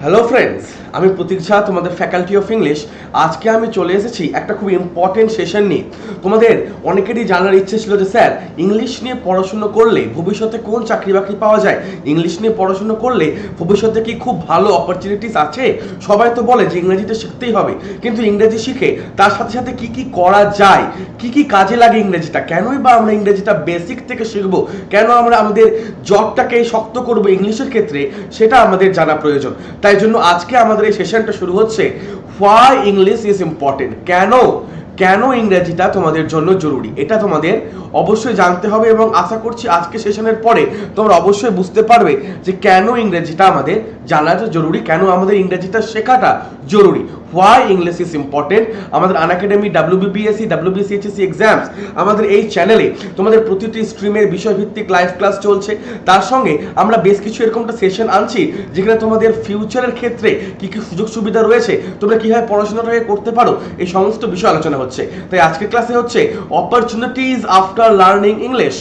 Hello friends, আমি প্রতীক ঝা, তোমাদের faculty of English. আজকে আমি চলে এসেছি একটা খুব ইম্পর্টেন্ট সেশন নিয়ে। তোমাদের অনেকেরই জানার ইচ্ছে ছিল যে স্যার, ইংলিশ নিয়ে পড়াশুনো করলে ভবিষ্যতে কোন চাকরি বাকরি পাওয়া যায়, ইংলিশ নিয়ে পড়াশুনো করলে ভবিষ্যতে কি খুব ভালো অপরচুনিটিস আছে। সবাই তো বলে যে ইংরেজিটা শিখতেই হবে, কিন্তু ইংরেজি শিখে তার সাথে সাথে কি কি করা যায়, কি কি কাজে লাগে ইংরেজিটা, কেনই বা আমরা ইংরেজিটা বেসিক থেকে শিখবো, কেন আমরা আমাদের জবটাকে শক্ত করবো ইংলিশের ক্ষেত্রে, সেটা আমাদের জানা প্রয়োজন। তাই জন্য আজকে আমাদের এই সেশনটা শুরু হচ্ছে হোয়াই ইংলিশ ইজ ইম্পর্টেন্ট। কেন ইংরেজিটা তোমাদের জন্য জরুরি, এটা তোমাদের অবশ্যই জানতে হবে এবং আশা করছি আজকে সেশনের পরে তোমরা অবশ্যই বুঝতে পারবে যে কেন ইংরেজিটা আমাদের জানাটা জরুরি, কেন আমাদের ইংরেজিটা শেখাটা জরুরি। Why English is important. আমাদের আনএকাডেমি WBPSC WBCHSC এক্সামস, আমাদের এই চ্যানেলে তোমাদের প্রতিটি স্ট্রিমের বিষয়ভিত্তিক লাইভ ক্লাস চলছে। তার সঙ্গে আমরা বেশ কিছু এরকমটা সেশন আনছি যেখানে তোমাদের ফিউচারের ক্ষেত্রে কি কি সুযোগ সুবিধা রয়েছে, তোমরা কিভাবে পড়াশোনাটাকে করতে পারো, এই সমস্ত বিষয় আলোচনা হচ্ছে। তাই আজকের ক্লাসে হচ্ছে opportunities after learning English.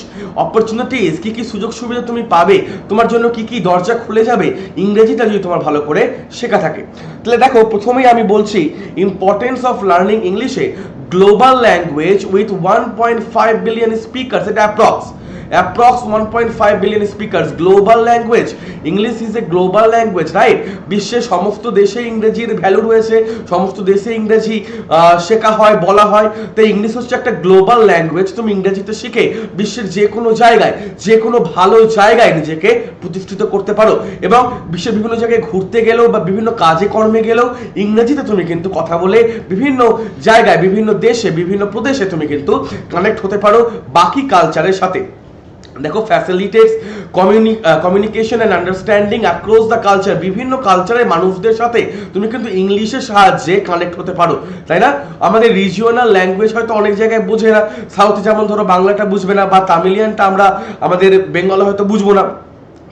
Opportunities, কি কি সুযোগ সুবিধা তুমি পাবে, তোমার জন্য কি কি দরজা খুলে যাবে ইংরেজিটা যদি তোমার ভালো করে শেখা থাকে। তাহলে দেখো, প্রথমেই আমি বলছি ইম্পর্টেন্স অফ লার্নিং ইংলিশে। Global language with 1.5 billion speakers, এটা approx 1.5 billion speakers. Global language, English is a global language, right? বিশ্বের সমস্ত দেশে ইংরেজির ভ্যালু রয়েছে, সমস্ত দেশে ইংরেজি শেখা হয়, বলা হয়। তাই ইংলিশ হচ্ছে একটা গ্লোবাল ল্যাঙ্গুয়েজ। তুমি ইংরেজিতে শিখে বিশ্বের যে কোনো জায়গায়, যে কোনো ভালো জায়গায় নিজেকে প্রতিষ্ঠিত করতে পারো এবং বিশ্বের বিভিন্ন জায়গায় ঘুরতে গেলেও বা বিভিন্ন কাজে কর্মে গেলেও ইংরেজিতে তুমি কিন্তু কথা বলে বিভিন্ন জায়গায়, বিভিন্ন দেশে, বিভিন্ন প্রদেশে তুমি কিন্তু কানেক্ট হতে পারো বাকি কালচারের সাথে। দেখো, facilitates communication and understanding across the culture. বিভিন্ন কালচারের মানুষদের সাথে তুমি কিন্তু ইংলিশের সাহায্যে কানেক্ট হতে পারো, তাই না? আমাদের রিজিওনাল ল্যাঙ্গুয়েজ হয়তো অনেক জায়গায় বুঝে না। সাউথে যেমন ধরো বাংলাটা বুঝবে না, বা তামিলিয়ানটা আমরা আমাদের বেঙ্গলে হয়তো বুঝবো না,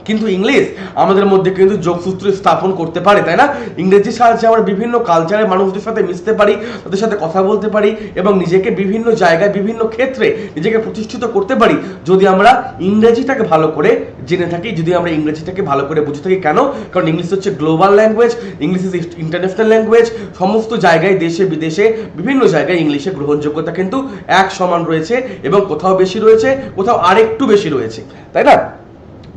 কিন্তু ইংলিশ আমাদের মধ্যে কিন্তু যোগসূত্র স্থাপন করতে পারে, তাই না? ইংরেজির সাহায্যে আমরা বিভিন্ন কালচারের মানুষদের সাথে মিশতে পারি, তাদের সাথে কথা বলতে পারি এবং নিজেকে বিভিন্ন জায়গায়, বিভিন্ন ক্ষেত্রে নিজেকে প্রতিষ্ঠিত করতে পারি যদি আমরা ইংরেজিটাকে ভালো করে জেনে থাকি, যদি আমরা ইংরেজিটাকে ভালো করে বুঝে থাকি। কেন? কারণ ইংলিশ হচ্ছে global language, English is international language. সমস্ত জায়গায়, দেশে বিদেশে বিভিন্ন জায়গায় ইংলিশের গ্রহণযোগ্যতা কিন্তু এক সমান রয়েছে এবং কোথাও বেশি রয়েছে, কোথাও আরেকটু বেশি রয়েছে, তাই না?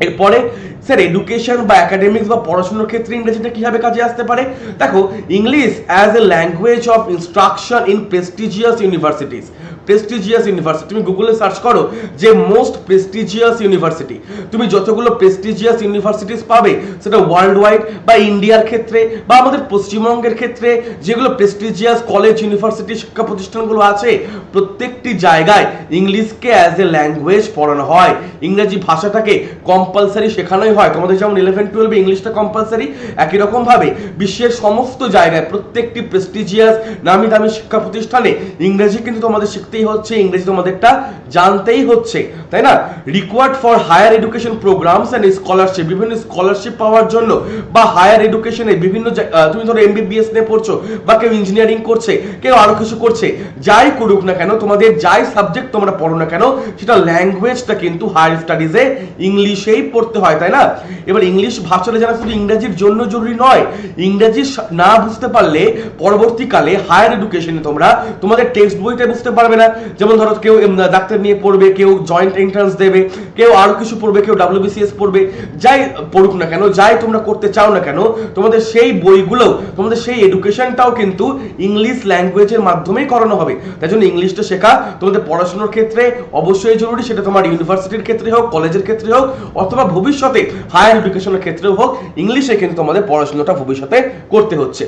এরপরে স্যার, এডুকেশন বা একাডেমিক্স বা পড়াশোনার ক্ষেত্রে ইংরেজিটা কিভাবে কাজে আসতে পারে? দেখো, English as a language of instruction in prestigious universities. Prestigious university, তুমি গুগলে সার্চ করো যে মোস্ট প্রেস্টিজিয়াস ইউনিভার্সিটি, তুমি যতগুলো প্রেস্টিজিয়াস ইউনিভার্সিটিস পাবে, সেটা ওয়ার্ল্ড ওয়াইড বা ইন্ডিয়ার ক্ষেত্রে বা আমাদের পশ্চিমবঙ্গের ক্ষেত্রে যেগুলো প্রেস্টিজিয়াস কলেজ, ইউনিভার্সিটি, শিক্ষা প্রতিষ্ঠানগুলো আছে, প্রত্যেকটি জায়গায় ইংলিশকে অ্যাজ এ ল্যাঙ্গুয়েজ পড়ানো হয়। ইংরেজি ভাষাটাকে কম্পালসারি শেখানোই হয়। তোমাদের যেমন 11-12 ইংলিশটা কম্পালসারি, একই রকম ভাবে বিশ্বের সমস্ত জায়গায় প্রত্যেকটি প্রেস্টিজিয়াস নামি দামি শিক্ষা প্রতিষ্ঠানে ইংরেজি কিন্তু তোমাদের শিখতেই হচ্ছে, ইংরেজি তোমাদেরটা জানতেই হচ্ছে, তাই না? Required for higher education programs and scholarship, বিভিন্ন স্কলারশিপ পাওয়ার জন্য বা হায়ার এডুকেশনে বিভিন্ন, তুমি ধরো MBBS নিয়ে পড়ছো বা কেউ ইঞ্জিনিয়ারিং করছে, কেউ আরো কিছু করছে, যাই করুক না কেন, তোমাদের যাই সাবজেক্ট তোমরা পড়ো না কেন, সেটা ল্যাঙ্গুয়েজটা কিন্তু হায়ার স্টাডিজে ইংলিশেই পড়তে হয়, তাই না? এবার ইংলিশ ভাষাটা জানা শুধু ইংরেজির জন্য জরুরি নয়, ইংরেজি না বুঝতে পারলে পরবর্তীকালে হায়ার এডুকেশনে তোমরা তোমাদের টেক্সট বইটা বুঝতে পারবে না। যেমন ধরো, কেউ ডাক্তার নিয়ে পড়বে, কেউ জয়েন্ট এন্ট্রান্স দেবে, কেউ আরো কিছু পড়বে, কেউ WBCS পড়বে, যাই পড়ুক না কেন, যাই তোমরা করতে চাও না কেন, তোমাদের সেই বইগুলো, তোমাদের সেই এডুকেশনটাও কিন্তু ইংলিশ ল্যাঙ্গুয়েজের মাধ্যমেই করানো হবে। তাই জন্য ইংলিশটা শেখা তোমাদের পড়াশোনার ক্ষেত্রে অবশ্যই জরুরি, সেটা তোমার ইউনিভার্সিটির ক্ষেত্রে হোক, কলেজের ক্ষেত্রে হোক, অথবা ভবিষ্যতে হায়ার এডুকেশনের ক্ষেত্রেও হোক, ইংলিশে কিন্তু তোমাদের পড়াশোনাটা ভবিষ্যতে করতে হচ্ছে।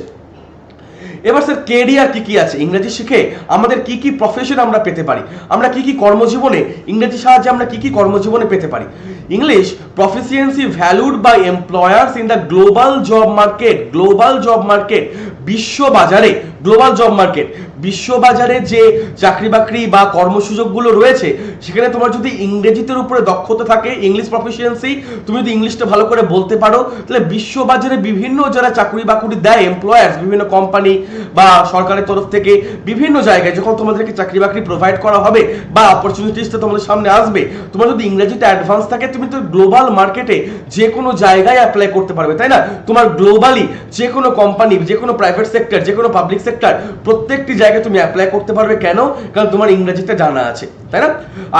এবার স্যার, কেরিয়ার কি কি আছে ইংরেজি শিখে, আমাদের কি কি প্রফেশন আমরা পেতে পারি, আমরা কি কি কর্মজীবনে ইংরেজি সাহায্যে আমরা কি কি কর্মজীবনে পেতে পারি। English proficiency valued by employers in the global job market. Global job market, বিশ্ব বাজারে গ্লোবাল জব মার্কেট, বিশ্ববাজারে যে চাকরি বাকরি বা কর্মসুযোগগুলো রয়েছে সেখানে তোমার যদি ইংরেজিতের উপরে দক্ষতা থাকে, ইংলিশ প্রফিসিয়েন্সি, তুমি যদি ইংলিশটা ভালো করে বলতে পারো, তাহলে বিশ্ববাজারে বিভিন্ন যারা চাকরি বাকরি দেয় এমপ্লয়ার্স, বিভিন্ন কোম্পানি বা সরকারের তরফ থেকে বিভিন্ন জায়গায় যখন তোমাদেরকে চাকরি বাকরি প্রোভাইড করা হবে বা অপরচুনিটিসটা তোমাদের সামনে আসবে, তোমার যদি ইংরেজিতে অ্যাডভান্স থাকে তুমি তো গ্লোবাল মার্কেটে যে কোনো জায়গায় অ্যাপ্লাই করতে পারবে, তাই না? তোমার গ্লোবালি যে কোনো কোম্পানি, যে কোনো প্রাইভেট সেক্টর, যে কোনো পাবলিক সেক্টর, প্রত্যেকটি জায়গায় তুমি অ্যাপ্লাই করতে পারবে। কেন? কারণ তোমার ইংরেজিতে জানা আছে, তাই না?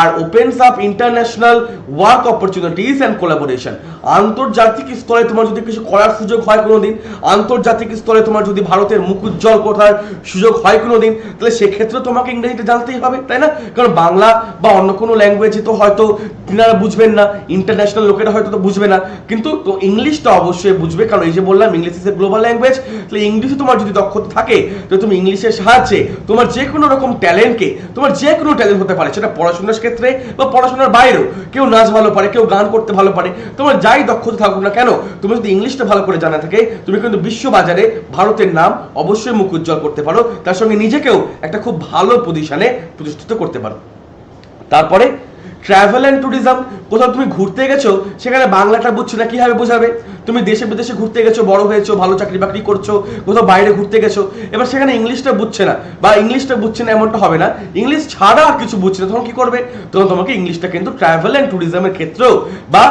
আর opens up international work opportunities and collaboration. আন্তর্জাতিক স্তরে তোমার যদি কিছু করার সুযোগ হয় কোনোদিন, আন্তর্জাতিক স্তরে তোমার যদি ভারতের মুখ উজ্জ্বল করার সুযোগ হয় কোনোদিন, তাহলে সেক্ষেত্রে তোমাকে ইংরেজিটা জানতেই হবে, তাই না? কারণ বাংলা বা অন্য কোনো ল্যাঙ্গুয়েজে তো হয়তো তিনারা বুঝবেন না, ইন্টারন্যাশনাল লোকেরা হয়তো তো বুঝবে না, কিন্তু তো ইংলিশটা অবশ্যই বুঝবে, কারণ এই যে বললাম English is a global language. তাহলে ইংলিশে তোমার যদি দক্ষতা থাকে তো তুমি ইংলিশের সাহায্যে তোমার যে কোনো রকম ট্যালেন্টকে, তোমার যে কোনো ট্যালেন্ট হতে পারে, সেটা পড়াশোনার ক্ষেত্রে বা পড়াশোনার বাইরেও, কেউ নাচ ভালো পারে, কেউ গান করতে ভালো পারে, তোমার যাই দক্ষতা থাকুক না কেন, তুমি যদি ইংলিশটা ভালো করে জানা থাকে, তুমি কিন্তু বিশ্ববাজারে ভারতের নাম অবশ্যই মুখ উজ্জ্বল করতে পারো, তার সঙ্গে নিজেকেও একটা খুব ভালো পজিশনে প্রতিষ্ঠিত করতে পারো। তারপরে ট্রাভেল অ্যান্ড ট্যুরিজম। কোথাও তুমি ঘুরতে গেছো, সেখানে বাংলাটা বুঝছো না, কিভাবে বোঝাবে? তুমি দেশে বিদেশে ঘুরতে গেছো, বড় হয়েছো, ভালো চাকরি বাকরি করছো, কোথাও বাইরে ঘুরতে গেছো, এবার সেখানে ইংলিশটা বুঝছে না বা ইংলিশটা বুঝছে না এমনটা হবে না, ইংলিশ ছাড়া আর কিছু বুঝছে না, তখন কি করবে? তখন তোমাকে ইংলিশটা কিন্তু ট্রাভেল অ্যান্ড ট্যুরিজমের ক্ষেত্রেও বা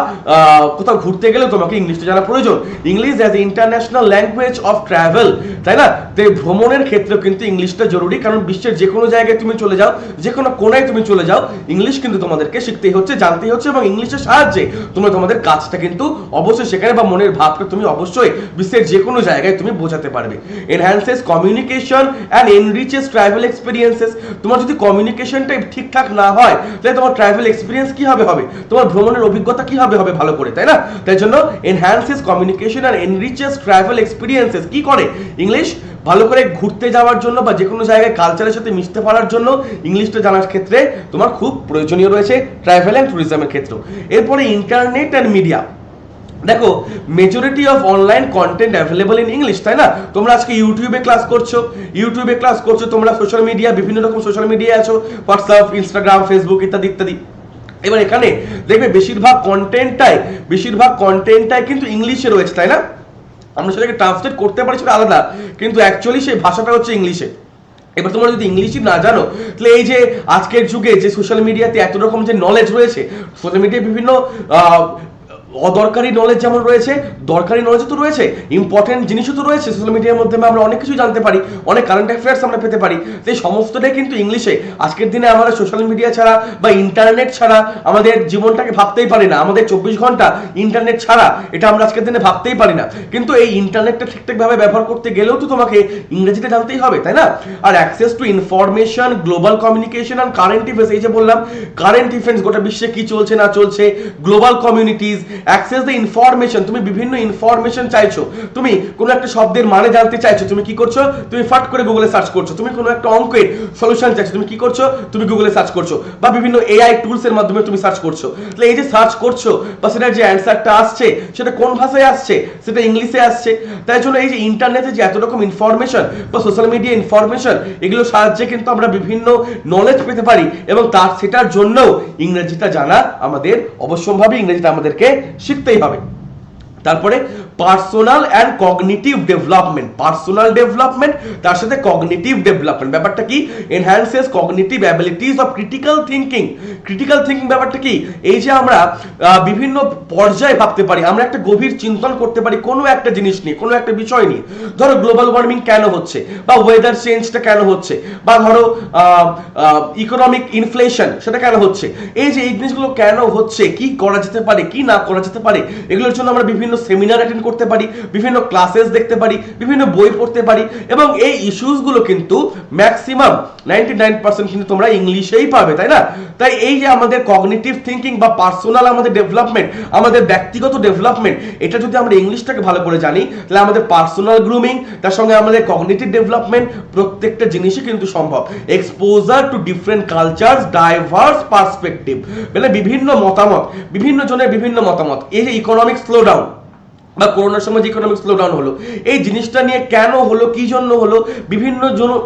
কোথাও ঘুরতে গেলেও তোমাকে ইংলিশটা জানা প্রয়োজন। English as a international language of travel, তাই না? তো এই ভ্রমণের ক্ষেত্রেও কিন্তু ইংলিশটা জরুরি, কারণ বিশ্বের যে কোনো জায়গায় তুমি চলে যাও, যে কোনো কোনায় তুমি চলে যাও, ইংলিশ কিন্তু তোমাদেরকে শিখতেই হচ্ছে, জানতেই হচ্ছে, এবং ইংলিশের সাহায্যে তোমরা তোমাদের কাজটা কিন্তু অবশ্যই সেখানে বা মনের ভাবটা তুমি অবশ্যই বিশ্বের যে কোনো জায়গায় তুমি বোঝাতে পারবে। Enhances communication and এনরিচেস travel experiences. তোমার যদি কমিউনিকেশনটা ঠিকঠাক না হয়, তাহলে তোমার ট্রাভেল এক্সপিরিয়েন্স কি হবে, তোমার ভ্রমণের অভিজ্ঞতা কি হবে ভালো করে, তাই না? তাই জন্য enhances communication and এনরিচেস travel experiences কি করে? ইংলিশ ভালো করে ঘুরতে যাওয়ার জন্য বা যে কোনো জায়গায় কালচারের সাথে মিশতে পারার জন্য ইংলিশটা জানার ক্ষেত্রে তোমার খুব প্রয়োজনীয় রয়েছে ট্রাভেল অ্যান্ড ট্যুরিজমের ক্ষেত্রে। এরপরে ইন্টারনেট অ্যান্ড মিডিয়া। দেখো, majority of online content available in English, তাই না? তোমরা আজকে ইউটিউবে ক্লাস করছো, তোমরা সোশ্যাল মিডিয়া, বিভিন্ন রকম সোশ্যাল মিডিয়া আছো, হোয়াটসঅ্যাপ, ইনস্টাগ্রাম, ফেসবুক ইত্যাদি ইত্যাদি। এবার এখানে দেখবে বেশিরভাগ কন্টেন্টটাই কিন্তু ইংলিশে রয়েছে, তাই না? আমরা সেটাকে ট্রান্সলেট করতে পারি সেটা আলাদা, কিন্তু অ্যাকচুয়ালি সেই ভাষাটা হচ্ছে ইংলিশে। এবার তোমরা যদি ইংলিশই না জানো, তাহলে এই যে আজকের যুগে যে সোশ্যাল মিডিয়াতে এত রকম যে নলেজ রয়েছে, সোশ্যাল মিডিয়ায় বিভিন্ন অদরকারি নলেজ যেমন রয়েছে, দরকারি নলেজ তো রয়েছে, ইম্পর্টেন্ট জিনিসও তো রয়েছে। সোশ্যাল মিডিয়ার মধ্যে আমরা অনেক কিছু জানতে পারি, অনেক কারেন্ট অ্যাফেয়ার্স আমরা পেতে পারি, তো এই সমস্তটাই কিন্তু ইংলিশে। আজকের দিনে আমরা সোশ্যাল মিডিয়া ছাড়া বা ইন্টারনেট ছাড়া আমাদের জীবনটাকে ভাবতেই পারি না। আমাদের 24 ঘন্টা ইন্টারনেট ছাড়া এটা আমরা আজকের দিনে ভাবতেই পারি না, কিন্তু এই ইন্টারনেটটা ঠিকঠাকভাবে ব্যবহার করতে গেলেও তো তোমাকে ইংরেজিটা জানতেই হবে, তাই না? আর access to information, global communication and current events. এই যে বললাম কারেন্ট ইভেন্টস, গোটা বিশ্বে কি চলছে না চলছে, global communities, access the information. তুমি বিভিন্ন ইনফরমেশন চাইছো, তুমি কোনো একটা শব্দের মানে জানতে চাইছো, তুমি কি করছো? তুমি ফাট করে গুগলে সার্চ করছো। তুমি কোনো একটা অঙ্কের সলিউশন চাইছো, তুমি কি করছো? তুমি গুগলে সার্চ করছো, বা বিভিন্ন এআই টুলস এর মাধ্যমে তুমি সার্চ করছো। তাহলে এই যে সার্চ করছো বা সেটার যে অ্যান্সারটা আসছে সেটা কোন ভাষায় আসছে? সেটা ইংলিশে আসছে। তাই জন্য এই যে ইন্টারনেটে যে এত রকম ইনফরমেশন বা সোশ্যাল মিডিয়া ইনফরমেশন, এগুলো সাহায্যে কিন্তু আমরা বিভিন্ন নলেজ পেতে পারি, এবং সেটার জন্যও ইংরেজিটা জানা আমাদের অবশ্যম্ভাবী, ইংরেজিটা আমাদেরকে শিখতেই হবে। তারপরে পার্সোনাল অ্যান্ড কগনিটিভ ডেভেলপমেন্ট, তার সাথে কগনিটিভ ডেভেলপমেন্ট। ব্যাপারটা কি? Enhances cognitive abilities of critical thinking. ব্যাপারটা কি? এই যে আমরা বিভিন্ন পর্যায়ে ভাবতে পারি, আমরা একটা গভীর চিন্তন করতে পারি কোনো একটা জিনিস নিয়ে, কোনো একটা বিষয় নিয়ে। ধরো গ্লোবাল ওয়ার্মিং কেন হচ্ছে, বা ওয়েদার চেঞ্জটা কেন হচ্ছে, বা ধরো ইকোনমিক ইনফ্লেশন সেটা কেন হচ্ছে। এই যে এই জিনিসগুলো কেন হচ্ছে, কি করা যেতে পারে, কি না করা যেতে পারে, এগুলোর জন্য আমরা বিভিন্ন সেমিনার অ্যাটেন্ড করতে পারি, বিভিন্ন ক্লাসেস দেখতে পারি, বিভিন্ন বই পড়তে পারি, এবং এই ইস্যুসগুলো কিন্তু ম্যাক্সিমাম 99% কিন্তু তোমরা ইংলিশেই পাবে, তাই না? তাই এই যে আমাদের কগনিটিভ থিঙ্কিং বা পার্সোনাল আমাদের ডেভেলপমেন্ট, আমাদের ব্যক্তিগত ডেভেলপমেন্ট, এটা যদি আমরা ইংলিশটাকে ভালো করে জানি, তাহলে আমাদের পার্সোনাল গ্রুমিং, তার সঙ্গে আমাদের কগনিটিভ ডেভেলপমেন্ট, প্রত্যেকটা জিনিসই কিন্তু সম্ভব। Exposure two different cultures, diverse perspective, মানে বিভিন্ন মতামত, বিভিন্ন জনের বিভিন্ন মতামত। এই যে ইকোনমিক স্লোডাউন, বা করোনার সময় যে ইকোনমিক স্লোডাউন হলো, এই জিনিসটা নিয়ে কেন হলো, কি জন্য হলো,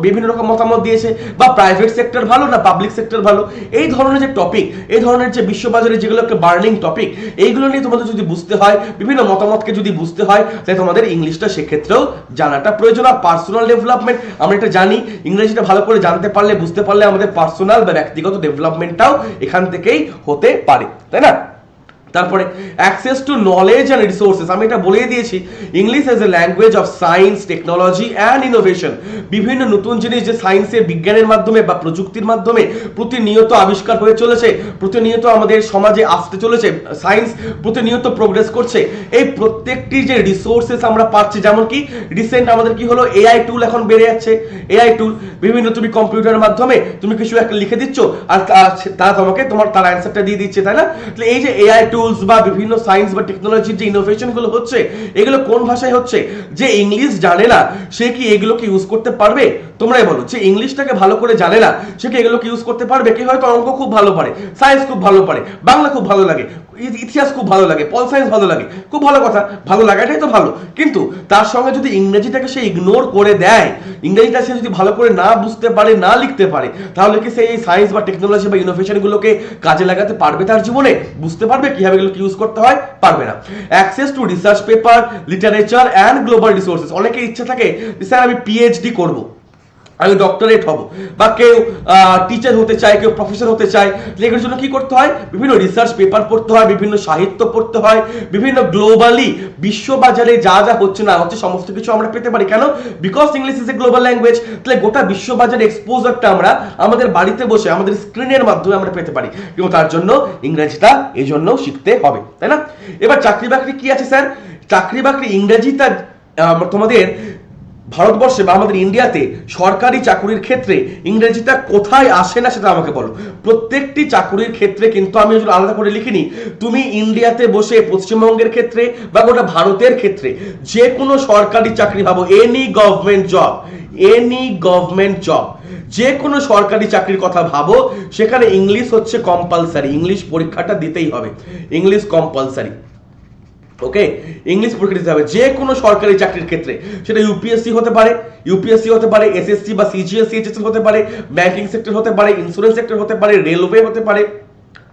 বিভিন্ন রকম মতামত দিয়েছে, বা প্রাইভেট সেক্টর ভালো না পাবলিক সেক্টর ভালো, এই ধরনের যে টপিক, এই ধরনের যে বিশ্ববাজারে যেগুলো একটা বার্নিং টপিক, এইগুলো নিয়ে তোমাদের যদি বুঝতে হয়, বিভিন্ন মতামতকে যদি বুঝতে হয়, তাই তোমাদের ইংলিশটা সেক্ষেত্রেও জানাটা প্রয়োজন। আর পার্সোনাল ডেভেলপমেন্ট আমরা এটা জানি, ইংরেজিটা ভালো করে জানতে পারলে, বুঝতে পারলে আমাদের পার্সোনাল বা ব্যক্তিগত ডেভেলপমেন্টটাও এখান থেকেই হতে পারে, তাই না? তারপরে access to knowledge and resources, আমি এটা বলেই দিয়েছি, English as a language of science, technology and innovation. বিভিন্ন নতুন জিনিস যে সায়েন্সের, বিজ্ঞানের মাধ্যমে বা প্রযুক্তির মাধ্যমে প্রতিনিয়ত আবিষ্কার হয়ে চলেছে, প্রতিনিয়ত আমাদের সমাজে আসতে চলেছে, সায়েন্স প্রতিনিয়ত প্রোগ্রেস করছে, এই প্রত্যেকটি যে রিসোর্সেস আমরা পাচ্ছি, যেমন কি রিসেন্ট আমাদের কি হলো, এআই টুল এখন বেড়ে যাচ্ছে। এআই টুল বিভিন্ন, তুমি কম্পিউটারের মাধ্যমে তুমি কিছু একটা লিখে দিচ্ছ আর তারা তোমাকে তার অ্যান্সারটা দিয়ে দিচ্ছে, তাই না? তাহলে এই যে এআই টুল বা বিভিন্ন সায়েন্স বা টেকনোলজির যে ইনোভেশন গুলো হচ্ছে, এগুলো কোন ভাষায় হচ্ছে? যে ইংলিশ জানে না সে কি এগুলোকে ইউজ করতে পারবে? তোমরাই বলো, যে ইংলিশটাকে ভালো করে জানে না সে কি এগুলোকে ইউজ করতে পারবে? কি হয়তো অঙ্ক খুব ভালো পারে, সায়েন্স খুব ভালো পারে, বাংলা খুব ভালো লাগে, ইতিহাস খুব ভালো লাগে, পল সায়েন্স ভালো লাগে, খুব ভালো কথা, ভালো লাগাটাই তো ভালো, কিন্তু তার সঙ্গে যদি ইংরেজিটাকে সে ইগনোর করে দেয়, ইংরেজিটা সে যদি ভালো করে না বুঝতে পারে, না লিখতে পারে, তাহলে কি সে এই সায়েন্স বা টেকনোলজি বা ইনোভেশন গুলোকে কাজে লাগাতে পারবে? তার জীবনে বুঝতে পারবে কিভাবে এগুলো ইউজ করতে হয়? পারবে না। Access to research paper, literature and global resources, অনেকের ইচ্ছা থাকে স্যার আমি পিএইচডি করব, আমি ডক্টরেট হব, বা কেউ টিচার হতে চায়, কেউ প্রফেসর হতে চায়, এগুলোর জন্য কি করতে হয়? বিভিন্ন রিসার্চ পেপার পড়তে হয়, বিভিন্ন সাহিত্য পড়তে হয়, বিভিন্ন গ্লোবালি বিশ্ববাজারে যা যা হচ্ছে না হচ্ছে সমস্ত কিছু আমরা পেতে পারি। কেন? Because English is a global language. তাহলে গোটা বিশ্ববাজারে এক্সপোজারটা আমরা আমাদের বাড়িতে বসে, আমাদের স্ক্রিনের মাধ্যমে আমরা পেতে পারি, কিন্তু তার জন্য ইংরেজিটা এই জন্য শিখতে হবে, তাই না? এবার চাকরি বাকরি কি আছে স্যার? চাকরি বাকরি ইংরেজিটা তোমাদের ভারতবর্ষে বা আমাদের ইন্ডিয়াতে সরকারি চাকরির ক্ষেত্রে ইংরেজিটা কোথায় আসে না সেটা আমাকে বলো। প্রত্যেকটি চাকরির ক্ষেত্রে কিন্তু আমি আলাদা করে লিখিনি, তুমি ইন্ডিয়াতে বসে পশ্চিমবঙ্গের ক্ষেত্রে বা গোটা ভারতের ক্ষেত্রে যে কোনো সরকারি চাকরি ভাবো, এনি গভর্নমেন্ট জব, যে কোনো সরকারি চাকরির কথা ভাবো, সেখানে ইংলিশ হচ্ছে কম্পালসারি, ইংলিশ পরীক্ষাটা দিতেই হবে, ইংলিশ কম্পালসারি। ওকে, ইংলিশ পরীক্ষা দিতে হবে যে কোনো সরকারি চাকরির ক্ষেত্রে, সেটা ইউপিএসসি হতে পারে, এসএসসি বা সিজিএসসি এইচএসসি হতে পারে, ব্যাংকিং সেক্টর হতে পারে, ইন্স্যুরেন্স সেক্টর হতে পারে, রেলওয়ে হতে পারে,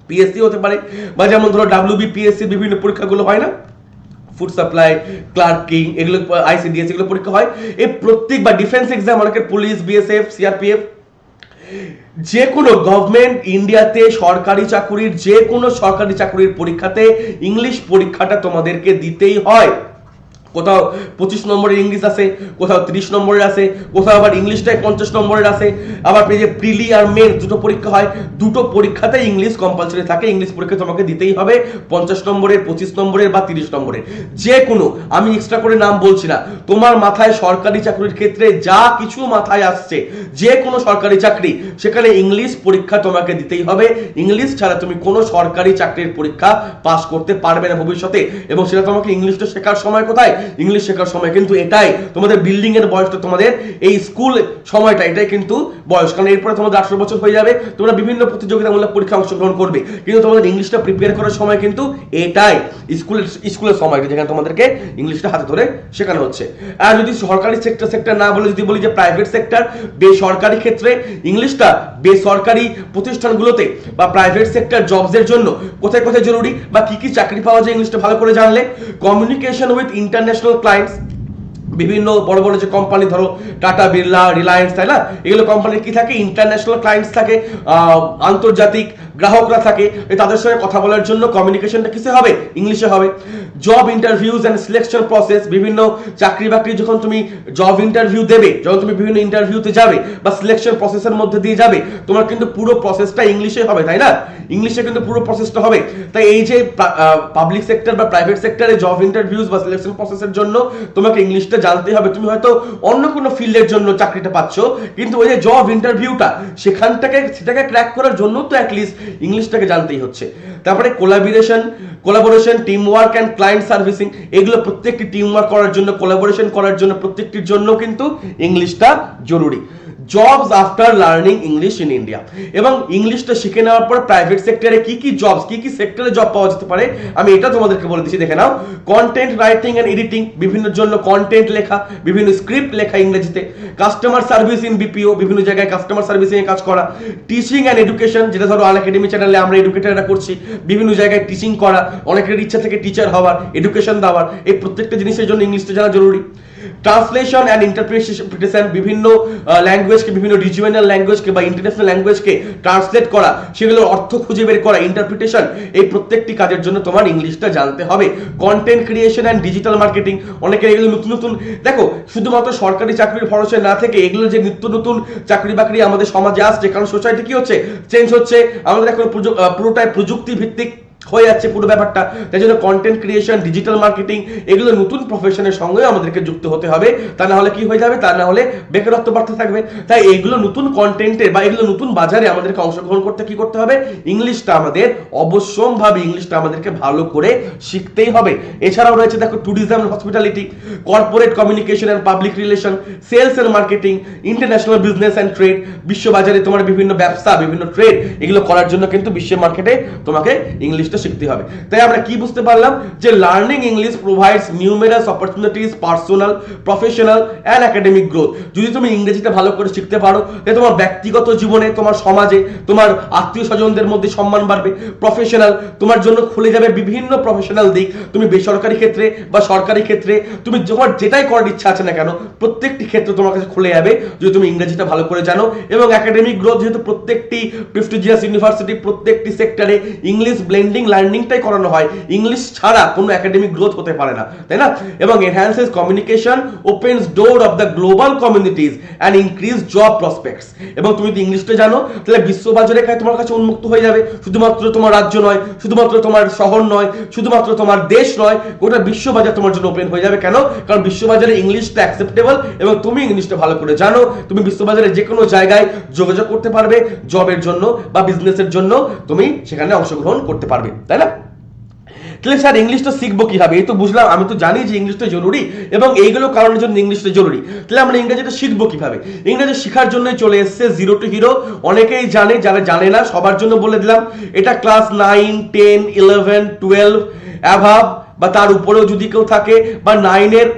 পিএসসি হতে পারে, বা যেমন ধরো ডাব্লিউবিপিএসসি বিভিন্ন পরীক্ষাগুলো হয় না, ফুড সাপ্লাই, ক্লার্কিং, এগুলো আইসিডিএস, এগুলো পরীক্ষা হয়। এই প্রত্যেক বা ডিফেন্স এক্সাম, অনেকের পুলিশ, বিএসএফ, সিআরপিএফ, যে কোনো গভর্নমেন্ট ইন্ডিয়াতে সরকারি চাকরির যে কোনো সরকারি চাকরির পরীক্ষাতে ইংলিশ পরীক্ষাটা তোমাদেরকে দিতেই হয়। কোথাও 25 নম্বরের ইংলিশ আছে, কোথাও 30 নম্বরের আছে, কোথাও আবার ইংলিশটাই 50 নম্বরের আছে, আবার যে প্রিলি আর মেন দুটো পরীক্ষা হয়, দুটো পরীক্ষাতে ইংলিশ কম্পালসারি থাকে, ইংলিশ পরীক্ষা তোমাকে দিতেই হবে 50 নম্বরের, 25 নম্বরের বা 30 নম্বরের, যে কোনো, আমি এক্সট্রা করে নাম বলছি না, তোমার মাথায় সরকারি চাকরির ক্ষেত্রে যা কিছু মাথায় আসছে, যে কোনো সরকারি চাকরি, সেখানে ইংলিশ পরীক্ষা তোমাকে দিতেই হবে, ইংলিশ ছাড়া তুমি কোনো সরকারি চাকরির পরীক্ষা পাস করতে পারবে না ভবিষ্যতে। এবং সেটা তোমাকে ইংলিশটা শেখার সময় কোথায়? ইংলিশ শেখার সময়, কিন্তু এটাই তোমাদের বিল্ডিং এর বয়সটা, তোমাদের এই স্কুল সময়টা, এটাই কিন্তু বয়স, কারণ এরপরে তোমাদের 18 বছর হয়ে যাবে, তোমরা বিভিন্ন প্রতিযোগিতামূলক পরীক্ষা অংশগ্রহণ করবে, কিন্তু তোমাদের ইংলিশটা প্রিপেয়ার করার সময় কিন্তু এটাই স্কুলের সময়টা, যেখানে তোমাদেরকে ইংলিশটা হাতে ধরে শেখানো হচ্ছে। আর যদি সরকারি সেক্টর না বলে যদি বলি যে প্রাইভেট সেক্টর, বেসরকারি ক্ষেত্রে ইংলিশটা বেসরকারি প্রতিষ্ঠানগুলোতে বা প্রাইভেট সেক্টর জবসের জন্য কোথায় কোথায় জরুরি বা কি কি চাকরি পাওয়া যায় ইংলিশটা ভালো করে জানলে, কমিউনিকেশন উইথ ইন্টারন্যাশনাল ক্লায়েন্টস, বিভিন্ন বড় বড় যে কোম্পানি, ধরো টাটা, বিড়লা, রিলায়েন্স, তাই না, এগুলো কোম্পানির কি থাকে? ইন্টারন্যাশনাল ক্লায়েন্টস থাকে, আন্তর্জাতিক গ্রাহকরা থাকে, তাদের সঙ্গে কথা বলার জন্য কমিউনিকেশনটা কিসে হবে? ইংলিশে হবে। Job interviews and selection process, বিভিন্ন চাকরি বাকরি যখন তুমি জব ইন্টারভিউ দেবে, যখন তুমি বিভিন্ন ইন্টারভিউতে যাবে বা সিলেকশন প্রসেসের মধ্যে দিয়ে যাবে, তোমার কিন্তু পুরো প্রসেসটা ইংলিশে হবে, তাই না? ইংলিশে কিন্তু পুরো প্রসেসটা হবে। তাই এই যে পাবলিক সেক্টর বা প্রাইভেট সেক্টরে জব ইন্টারভিউজ বা সিলেকশন প্রসেসের জন্য তোমাকে ইংলিশটা জানতে হবে। তুমি হয়তো অন্য কোনো ফিল্ডের জন্য চাকরিটা পাচ্ছ, কিন্তু ওই যে জব ইন্টারভিউটা, সেটাকে ক্র্যাক করার জন্য তো অ্যাটলিস্ট ইংলিশটাকে জানতেই হচ্ছে। তারপরে collaboration, team work and client servicing, এগুলো প্রত্যেকটি টিম ওয়ার্ক করার জন্য, কোলাবোরেশন করার জন্য, প্রত্যেকটির জন্য কিন্তু ইংলিশটা জরুরি। Jobs after learning English in India. এবং ইংলিশটা শিখে নেওয়ার পর প্রাইভেট সেক্টরে কি কি জবস, কি কি সেক্টরে জব পাওয়া যেতে পারে আমি এটা তোমাদেরকে বলে দিচ্ছি, দেখে নাও। কন্টেন্ট রাইটিং এন্ড এডিটিং, বিভিন্ন জন্য কন্টেন্ট লেখা, বিভিন্ন স্ক্রিপ্ট লেখা ইংরেজিতে। কাস্টমার সার্ভিস ইন বিপিও, বিভিন্ন জায়গায় কাস্টমার সার্ভিসিং এ কাজ করা। টিচিং এন্ড এডুকেশন, যেটা ধরো আল একাডেমি চ্যানেলে আমরা এডুকেটররা করছি, বিভিন্ন জায়গায় টিচিং করা, অনেকের ইচ্ছা থেকে টিচার হওয়ার, এডুকেশন দেওয়ার, এই প্রত্যেকটা জিনিসের জন্য ইংলিশটা জানা জরুরি। ট্রান্সলেশন অ্যান্ড ইন্টারপ্রিটেশন, বিভিন্ন ল্যাঙ্গুয়েজকে, বিভিন্ন রিজিওনাল ল্যাঙ্গুয়েজকে বা ইন্টারন্যাশনাল ল্যাঙ্গুয়েজকে ট্রান্সলেট করা, সেগুলোর অর্থ খুঁজে বের করা, ইন্টারপ্রিটেশন, এই প্রত্যেকটি কাজের জন্য তোমার ইংলিশটা জানতে হবে। Content creation and digital marketing, অনেকে এগুলো নতুন নতুন, দেখো শুধুমাত্র সরকারি চাকরির ভরসা না থেকে এগুলো যে নিত্য নতুন চাকরি বাকরি আমাদের সমাজে আসছে, কারণ সোসাইটি কি হচ্ছে, চেঞ্জ হচ্ছে, আমাদের এখন পুরোটাই প্রযুক্তি ভিত্তিক হয়ে যাচ্ছে পুরো ব্যাপারটা। তাই জন্য কন্টেন্ট ক্রিয়েশন, ডিজিটাল মার্কেটিং, এগুলো নতুন প্রফেশনের সঙ্গে আমাদেরকে যুক্ত হতে হবে, তা না হলে কি হয়ে যাবে, তা না হলে বেকারত্ব বাড়তে থাকবে। তাই এগুলো নতুন কন্টেন্টে বা এগুলো নতুন বাজারে আমাদেরকে অংশগ্রহণ করতে কি করতে হবে, ইংলিশটা আমাদের অবশ্যম্ভাবী, ইংলিশটা আমাদেরকে ভালো করে শিখতেই হবে। এছাড়াও রয়েছে দেখো tourism, hospitality, corporate communication and public relation, sales and marketing, international business and trade, বিশ্ববাজারে তোমার বিভিন্ন ব্যবসা, বিভিন্ন ট্রেড, এগুলো করার জন্য কিন্তু বিশ্বের মার্কেটে তোমাকে ইংলিশটা শিখতে হবে। তাই আমরা কি বুঝতে পারলাম, যে learning English provides numerous opportunities, personal, professional and academic growth. যদি তুমি ইংরেজিটা ভালো করে শিখতে পারো, তাহলে তোমার ব্যক্তিগত জীবনে, তোমার সমাজে, তোমার আত্মীয় স্বজনদের মধ্যে সম্মান বাড়বে। প্রফেশনাল, তোমার জন্য খুলে যাবে বিভিন্ন প্রফেশনাল দিক। তুমি বেসরকারি ক্ষেত্রে বা সরকারি ক্ষেত্রে, তুমি তোমার যেটাই করার ইচ্ছা আছে না কেন, প্রত্যেকটি ক্ষেত্রে তোমার কাছে খুলে যাবে যদি তুমি ইংরেজিটা ভালো করে জানো। এবং একাডেমিক গ্রোথ, যেহেতু প্রত্যেকটি প্রেস্টিজিয়াস ইউনিভার্সিটি, প্রত্যেকটি সেক্টরে ইংলিশ ব্লেন্ডিং লার্নিংটাই করানো হয়, ইংলিশ ছাড়া কোনো একাডেমিক গ্রোথ হতে পারে না, তাই না? এবং enhances communication, opens door of the global communities and increase job prospects. এবং তুমি যদি ইংলিশটা জানো, তাহলে বিশ্ববাজারে তোমার কাছে উন্মুক্ত হয়ে যাবে। শুধুমাত্র তোমার রাজ্য নয়, শুধুমাত্র তোমার শহর নয়, শুধুমাত্র তোমার দেশ নয়, গোটা বিশ্ববাজার তোমার জন্য ওপেন হয়ে যাবে। কেন? কারণ বিশ্ববাজারে ইংলিশটা অ্যাকসেপ্টেবল এবং তুমি ইংলিশটা ভালো করে জানো। তুমি বিশ্ববাজারে যে কোনো জায়গায় যোগাযোগ করতে পারবে, জবের জন্য বা বিজনেসের জন্য তুমি সেখানে অংশগ্রহণ করতে পারবে, তাই না? তাহলে স্যার ইংলিশটা শিখবো কিভাবে? এই তো বুঝলাম, আমি তো জানি যে ইংলিশটা জরুরি এবং এইগুলো কারণের জন্য ইংলিশটা জরুরি। তাহলে আমরা ইংরেজিটা শিখবো কিভাবে? ইংরেজি শেখার জন্যই চলে এসেছে জিরো টু হিরো। অনেকেই জানে, যারা জানে না সবার জন্য বলে দিলাম। এটা ক্লাস 9, 10, 11, 12 অ্যাভাব বা তার উপরেও যদি কেউ থাকে, বা 9-এর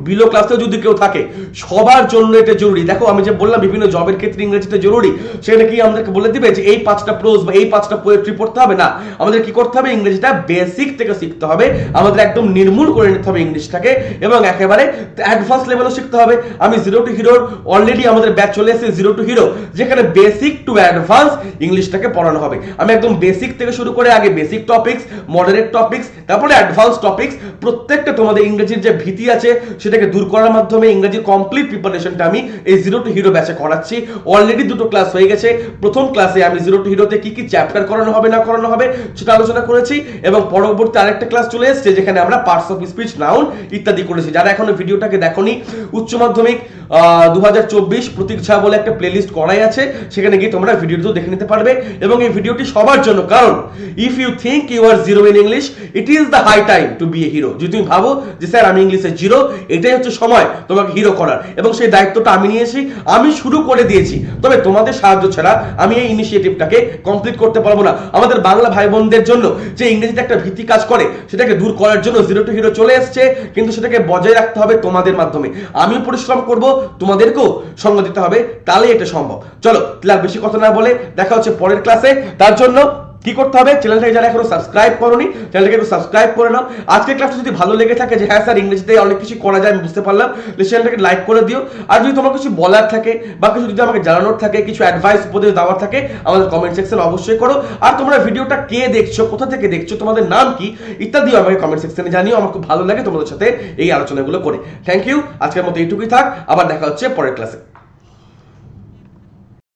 বিলো ক্লাসেও যদি কেউ থাকে, সবার জন্য এটা জরুরি। দেখো আমি যে বললাম বিভিন্ন জবের ক্ষেত্রে ইংরেজিটা জরুরি, সেটা কি আমাদেরকে বলে দিবে যে এই 5টা প্রোজ বা এই 5টা পোয়েট্রি পড়তে হবে? না, আমাদের কি করতে হবে, ইংরেজিটা বেসিক থেকে শিখতে হবে। আমাদের একদম নির্মূল করে নিতে হবে ইংলিশটাকে এবং একেবারে অ্যাডভান্স লেভেলও শিখতে হবে। আমি জিরো টু হিরোর অলরেডি আমাদের ব্যাচ চলে এসেছে জিরো টু হিরো, যেখানে বেসিক টু অ্যাডভান্স ইংলিশটাকে পড়ানো হবে। আমি একদম বেসিক থেকে শুরু করে আগে বেসিক টপিকস, মডারেট টপিকস, তারপরে অ্যাডভান্স টপিকস, প্রত্যেকটা তোমাদের ইংরেজির যে ভীতি আছে সেটাকে দূর করার মাধ্যমে ইংরেজি কমপ্লিট প্রিপারেশনটা আমি এই জিরো টু হিরো ব্যাচে করাচ্ছি। অলরেডি 2টো ক্লাস হয়ে গেছে। প্রথম ক্লাসে আমি জিরো টু হিরোতে কি কি চ্যাপ্টার করানো হবে না করানো হবে সেটা আলোচনা করেছি এবং পরবর্তী আরেকটা ক্লাস চলে এসেছে যেখানে আমরা পার্টস অফ স্পিচ, নাউন ইত্যাদি করেছি। যারা এখনো ভিডিওটাকে দেখোনি, উচ্চ মাধ্যমিক 2024 প্রতীক্ষা বলে একটা প্লেলিস্ট করাই আছে, সেখানে গিয়ে তোমরা ভিডিওটা দেখে নিতে পারবে। এবং এই ভিডিওটি সবার জন্য, কারণ if you think you are zero in English, it is the high time to be a hero. যদি তুমি ভাবো যে স্যার আমি ইংলিশে জিরো, এটাই হচ্ছে সময় তোমাকে হিরো করার, এবং সেই দায়িত্বটা আমি নিয়েছি, আমি শুরু করে দিয়েছি। তবে তোমাদের সাহায্য ছাড়া আমি এই ইনিশিয়েটিভটাকে কমপ্লিট করতে পারবো না। আমাদের বাংলা ভাই বোনদের জন্য যে ইংরেজিতে একটা ভীতি কাজ করে, সেটাকে দূর করার জন্য জিরো টু হিরো চলে এসেছে, কিন্তু সেটাকে বজায় রাখতে হবে তোমাদের মাধ্যমে। আমি পরিশ্রম করব, তোমাদেরকেও সঙ্গ দিতে হবে, তাহলেই এটা সম্ভব। চলো তাহলে আর বেশি কথা না বলে দেখা হচ্ছে পরের ক্লাসে। তার জন্য কি করতে হবে, চ্যানেলটাকে যারা এখনো সাবস্ক্রাইব করোনি, চ্যানেলটাকে একটু সাবস্ক্রাইব করে নাও। আজকের ক্লাসটা যদি ভালো লেগে থাকে যে হ্যাঁ স্যার ইংরেজিতে অনেক কিছু করা যায়, আমি বুঝতে পারলাম, চ্যানেলটাকে লাইক করে দিও। আর যদি তোমার কিছু বলার থাকে বা কিছু যদি আমাকে জানানোর থাকে, কিছু অ্যাডভাইস উপদেশ দেওয়ার থাকে, আমাদের কমেন্ট সেকশনে অবশ্যই করো। আর তোমরা ভিডিওটা কে দেখছো, কোথা থেকে দেখছো, তোমাদের নাম কি ইত্যাদিও আমাকে কমেন্ট সেকশনে জানিও। আমার খুব ভালো লাগে তোমাদের সাথে এই আলোচনাগুলো করে। Thank you. আজকের মতো এইটুকুই থাক, আবার দেখা হচ্ছে পরের ক্লাসে।